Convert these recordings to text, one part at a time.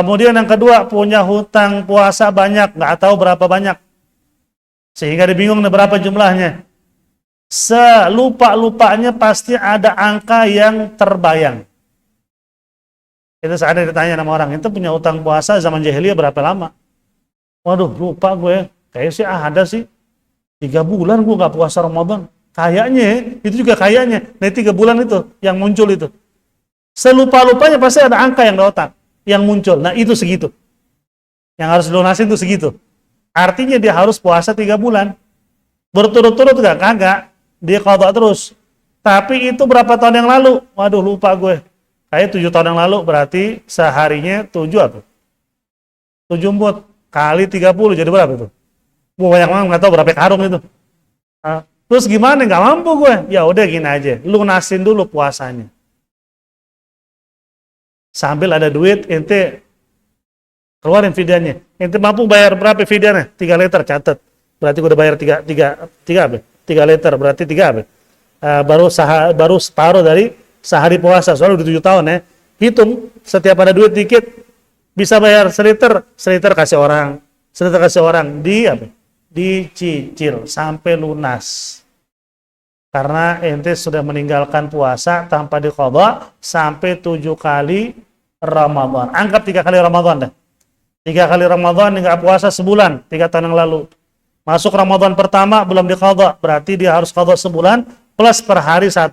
Kemudian yang kedua, punya hutang puasa banyak, nggak tahu berapa banyak. Sehingga dia bingung berapa jumlahnya. Selupa-lupanya pasti ada angka yang terbayang. Itu saat ditanya sama orang, itu punya hutang puasa zaman jahiliyah berapa lama? Waduh, lupa gue. Kayaknya sih ada sih. 3 bulan gue nggak puasa Ramadan. Kayaknya, itu juga kayaknya. Nah, 3 bulan itu yang muncul itu. Selupa-lupanya pasti ada angka yang di otak yang muncul. Nah, itu segitu. Yang harus dilunasin itu segitu. Artinya dia harus puasa 3 bulan. Berturut-turut gak? Kagak. Dia qadha terus. Tapi itu berapa tahun yang lalu? Waduh, lupa gue. Kayak 7 tahun yang lalu, berarti seharinya 7 apa? 7 mut kali 30 jadi berapa itu? Banyak banget, nggak tahu berapa karung itu. Terus gimana? Nggak mampu gue. Ya udah gini aja, lunasin dulu puasanya. Sambil ada duit, ente keluarin fidyahnya. Ente mampu bayar berapa fidyahnya? 3 liter, catat. Berarti gue udah bayar 3 apa? 3 liter, berarti 3 apa? Baru separuh dari sehari puasa. Soalnya udah 7 tahun ya. Hitung, setiap ada duit dikit, bisa bayar seliter kasih orang. Seliter kasih orang. Dicicil sampai lunas. Karena ente sudah meninggalkan puasa tanpa diqadha sampai 7 kali Ramadan. Anggap 3 kali Ramadan dah. 3 kali Ramadan nggak puasa sebulan, 3 tahun yang lalu. Masuk Ramadan pertama belum diqadha, berarti dia harus qadha sebulan plus per hari 1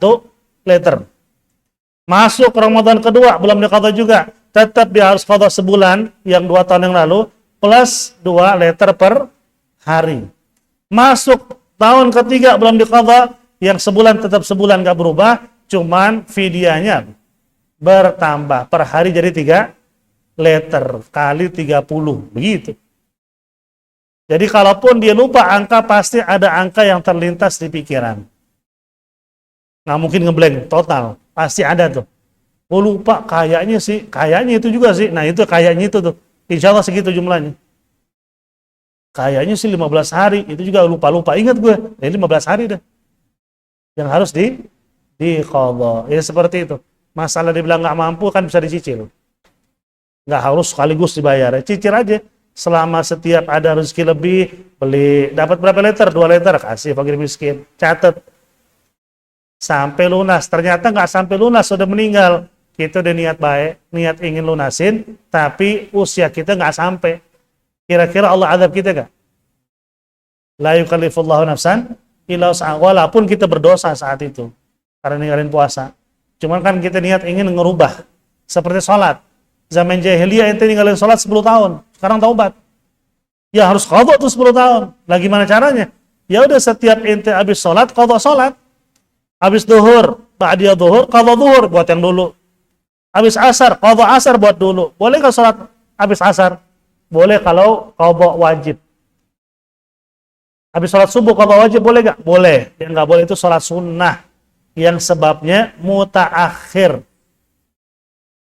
liter. Masuk Ramadan kedua belum diqadha juga, tetap dia harus qadha sebulan yang 2 tahun yang lalu plus 2 liter per hari. Masuk tahun ketiga belum diqadha, yang sebulan tetap sebulan gak berubah, cuman fidyahnya bertambah per hari jadi 3 liter kali 30 begitu. Jadi kalaupun dia lupa angka, pasti ada angka yang terlintas di pikiran. Nggak mungkin ngeblank total, pasti ada tuh. Oh lupa, kayaknya itu juga sih. Nah itu kayaknya itu tuh, insya Allah segitu jumlahnya. Kayaknya sih 15 hari, itu juga lupa-lupa. Ingat gue, ini 15 hari dah yang harus diqadha. Ya seperti itu. Masalah dibilang nggak mampu kan bisa dicicil. Nggak harus sekaligus dibayar. Cicil aja. Selama setiap ada rezeki lebih, beli. Dapat berapa liter? 2 liter. Kasih fakir miskin. Catat. Sampai lunas. Ternyata nggak sampai lunas, sudah meninggal. Kita udah niat baik, niat ingin lunasin, tapi usia kita nggak sampai. Kira-kira Allah azab kita nggak? La yukallifullahu nafsan illa wus'aha, walaupun kita berdosa saat itu karena ninggalin puasa. Cuman kan kita niat ingin ngerubah. Seperti sholat. Zaman jahiliyah ente ninggalin sholat 10 tahun. Sekarang taubat. Ya harus qadha tuh 10 tahun. Lah gimana caranya? Ya udah setiap ente habis sholat, qadha sholat. Habis duhur, ba'diyah duhur, qadha duhur buat yang dulu. Habis asar, qadha asar buat dulu. Boleh nggak sholat habis asar? Boleh kalau qadha wajib. Habis sholat subuh qadha wajib boleh nggak? Boleh. Yang nggak boleh itu sholat sunnah yang sebabnya mutaakhir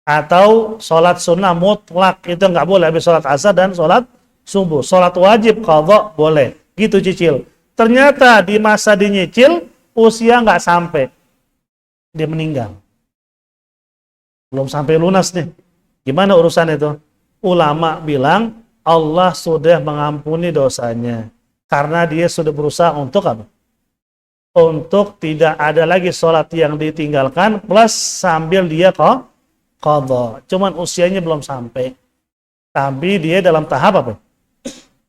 atau sholat sunnah mutlak, itu nggak boleh habis sholat asar dan sholat subuh. Sholat wajib qadha boleh. Gitu cicil. Ternyata di masa dinyicil usia nggak sampai, dia meninggal. Belum sampai lunas nih. Gimana urusan itu? Ulama bilang Allah sudah mengampuni dosanya. Karena dia sudah berusaha untuk apa? Untuk tidak ada lagi sholat yang ditinggalkan plus sambil dia qadha. Cuman usianya belum sampai. Tapi dia dalam tahap apa?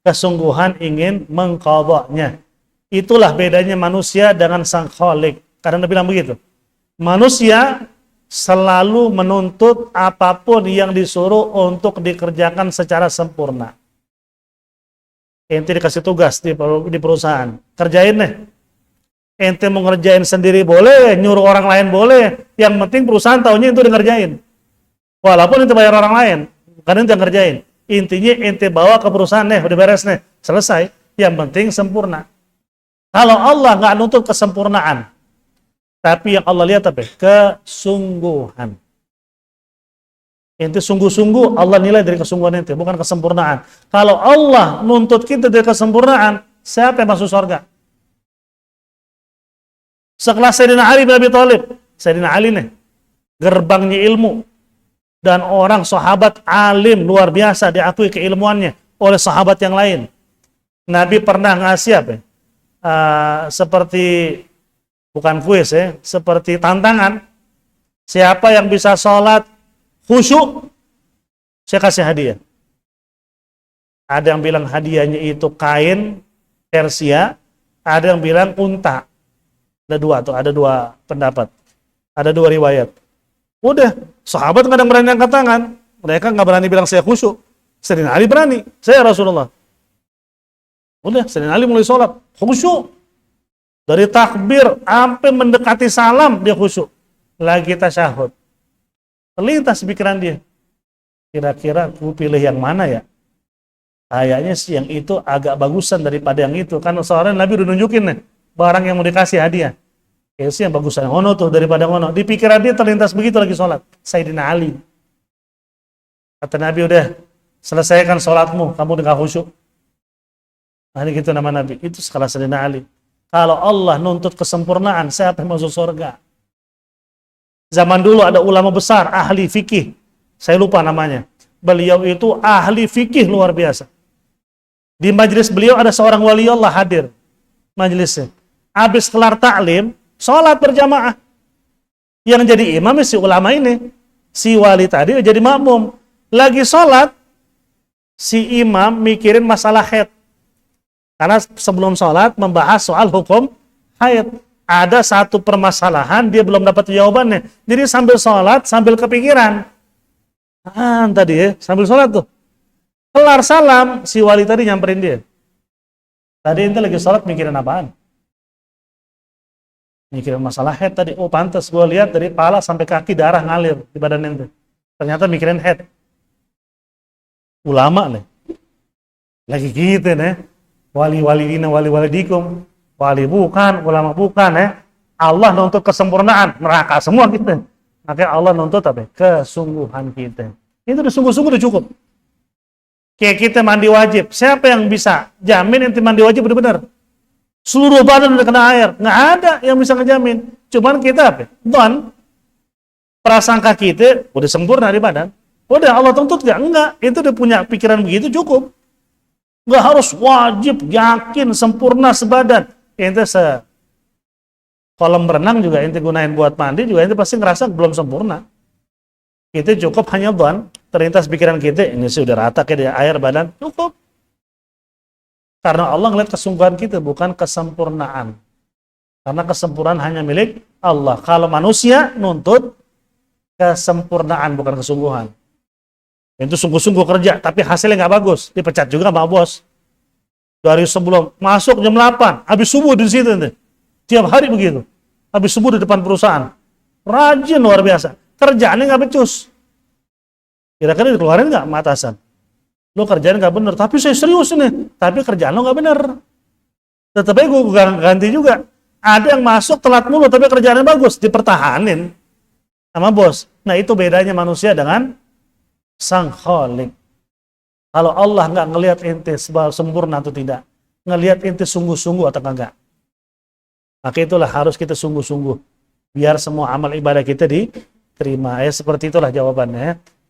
Kesungguhan ingin mengqadhanya. Itulah bedanya manusia dengan sang khalik. Karena Nabi bilang begitu. Manusia selalu menuntut apapun yang disuruh untuk dikerjakan secara sempurna. Ente dikasih tugas di perusahaan, kerjain deh. Ente mau ngerjain sendiri boleh, nyuruh orang lain boleh. Yang penting perusahaan tahunya itu ngerjain. Walaupun ente bayar orang lain, bukan ente yang ngerjain. Intinya ente bawa ke perusahaan nih, udah beres nih, selesai. Yang penting sempurna. Kalau Allah nggak nuntut kesempurnaan, tapi yang Allah lihat apa? Kesungguhan. Ente sungguh-sungguh, Allah nilai dari kesungguhan ente, bukan kesempurnaan. Kalau Allah nuntut kita dari kesempurnaan, siapa yang masuk surga? Sekelas Sayyidina Ali bin Abi Thalib. Sayyidina Ali nih, gerbangnya ilmu. Dan orang sahabat alim luar biasa, diakui keilmuannya oleh sahabat yang lain. Nabi pernah ngasih apa? Seperti bukan kuis ya, seperti tantangan. Siapa yang bisa sholat khusyuk, saya kasih hadiah. Ada yang bilang hadiahnya itu kain Persia, ada yang bilang unta. Ada dua pendapat, ada dua riwayat. Udah, sahabat nggak ada yang berani angkat tangan. Mereka nggak berani bilang saya khusyuk. Sayyidina Ali berani, saya Rasulullah. Udah, Sayyidina Ali mulai sholat, khusyuk. Dari takbir sampai mendekati salam dia khusyuk. Lagi tasyahud. Terlintas pikiran dia. Kira-kira aku pilih yang mana ya? Kayaknya sih yang itu agak bagusan daripada yang itu. Kan seorang Nabi udah nunjukin nih, barang yang mau dikasih hadiah. Kayaknya sih yang bagusan yang ono tuh daripada yang ono. Di pikiran dia terlintas begitu lagi sholat. Sayyidina Ali. Kata Nabi, udah selesaikan sholatmu, kamu dengan khusyuk. Nah ini gitu nama Nabi. Itu skala Sayyidina Ali. Kalau Allah nuntut kesempurnaan, siapa yang masuk surga? Zaman dulu ada ulama besar, ahli fikih. Saya lupa namanya. Beliau itu ahli fikih luar biasa. Di majelis beliau ada seorang wali Allah hadir. Majelisnya. Habis kelar taklim, sholat berjamaah. Yang jadi imam si ulama ini. Si wali tadi jadi makmum. Lagi sholat, si imam mikirin masalah haid. Karena sebelum sholat membahas soal hukum haid. Ada satu permasalahan, dia belum dapat jawabannya. Jadi sambil sholat, sambil kepikiran. Tadi ya, sambil sholat tuh. Kelar salam, si wali tadi nyamperin dia. Tadi ente lagi sholat mikirin apaan? Mikirin masalah haid tadi. Oh pantas, gue lihat dari kepala sampai kaki darah ngalir di badan ente. Ternyata mikirin haid. Ulama nih. Lagi gitu nih. Wali-wali dina, wali-wali dikum. Wali bukan, ulama bukan ya. Allah nuntut kesempurnaan, neraka semua kita. Makanya Allah nuntut apa? Kesungguhan kita. Itu udah sungguh-sungguh udah cukup. Kayak kita mandi wajib. Siapa yang bisa jamin ente mandi wajib benar-benar? Seluruh badan udah kena air. Nggak ada yang bisa ngejamin. Cuman kita apa? Don. Prasangka kita udah sempurna di badan. Udah Allah tuntut nggak? Enggak. Itu udah punya pikiran begitu cukup. Nggak harus wajib, yakin, sempurna sebadan. Ente kolam berenang juga ente gunain buat mandi juga ente pasti ngerasa belum sempurna. Kita cukup hanya don, terlintas pikiran kita ini sudah rata kayak air badan, cukup. Karena Allah ngeliat kesungguhan kita, bukan kesempurnaan. Karena kesempurnaan hanya milik Allah. Kalau manusia nuntut kesempurnaan, bukan kesungguhan. Itu sungguh-sungguh kerja, tapi hasilnya nggak bagus, dipecat juga sama bos. Dari sebelum masuk jam 8, habis subuh di situ ente. Tiap hari begitu. Habis subuh di depan perusahaan. Rajin luar biasa. Kerjaannya nggak becus. Kira-kira dikeluarin nggak sama atasan? Lo kerjaan nggak bener. Tapi saya serius ini. Tapi kerjaan lo nggak bener. Tetap aja gue ganti juga. Ada yang masuk telat mulu tapi kerjaannya bagus. Dipertahanin sama bos. Nah itu bedanya manusia dengan sang Khalik. Kalau Allah nggak ngelihat ente sempurna atau tidak. Ngelihat ente sungguh-sungguh atau enggak. Maka itulah harus kita sungguh-sungguh. Biar semua amal ibadah kita diterima. Ya seperti itulah jawabannya.